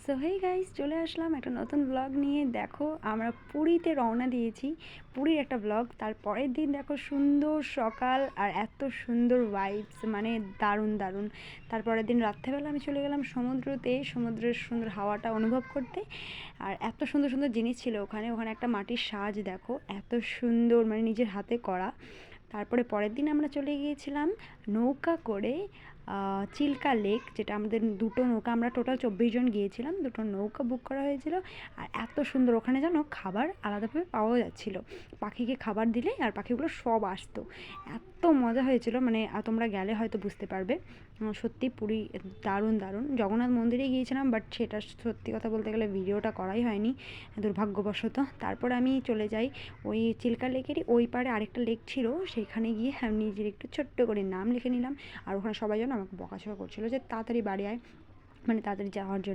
So hey guys, চলে আসলাম একটা নতুন ব্লগ নিয়ে। দেখো আমরা পুরীতে রওনা দিয়েছি, পুরীর একটা ব্লগ। তার পরের দিন দেখো সুন্দর সকাল আর এত সুন্দর ভাইবস, মানে দারুণ দারুণ। তারপরের দিন রাত্রেবেলা আমি চলে গেলাম সমুদ্রতে, সমুদ্রের সুন্দর হাওয়াটা অনুভব করতে। আর এত সুন্দর সুন্দর জিনিস ছিল ওখানে। ওখানে একটা মাটির সাজ দেখো, এত সুন্দর, মানে নিজের হাতে করা। তারপরে পরের দিন আমরা চলে গিয়েছিলাম নৌকা করে চিল্কা লেক, যেটা আমাদের দুটো নৌকা, আমরা টোটাল 24 জন গিয়েছিলাম, দুটো নৌকা বুক করা হয়েছিল। আর এত সুন্দর, ওখানে যেন খাবার আলাদাভাবে পাওয়া যাচ্ছিলো, পাখিকে খাবার দিলে আর পাখিগুলো সব আসতো। এত মজা হয়েছিল, মানে তোমরা গেলে হয়তো বুঝতে পারবে। সত্যি পুরী দারুণ দারুণ। জগন্নাথ মন্দিরে গিয়েছিলাম, বাট সেটা সত্যি কথা বলতে গেলে ভিডিওটা করাই হয়নি দুর্ভাগ্যবশত। তারপর আমি চলে যাই ওই চিল্কা লেকেরই ওই পারে আরেকটা লেক ছিল, সেখানে গিয়ে আমি নিজের একটু ছোট্ট করে নাম লিখে নিলাম। আর ওখানে সবাই যেন আমাকে বকাঝকা করছিলো যে তাড়াতাড়ি বাড়ি আয়, মানে তাড়াতাড়ি যাওয়ার জন্য।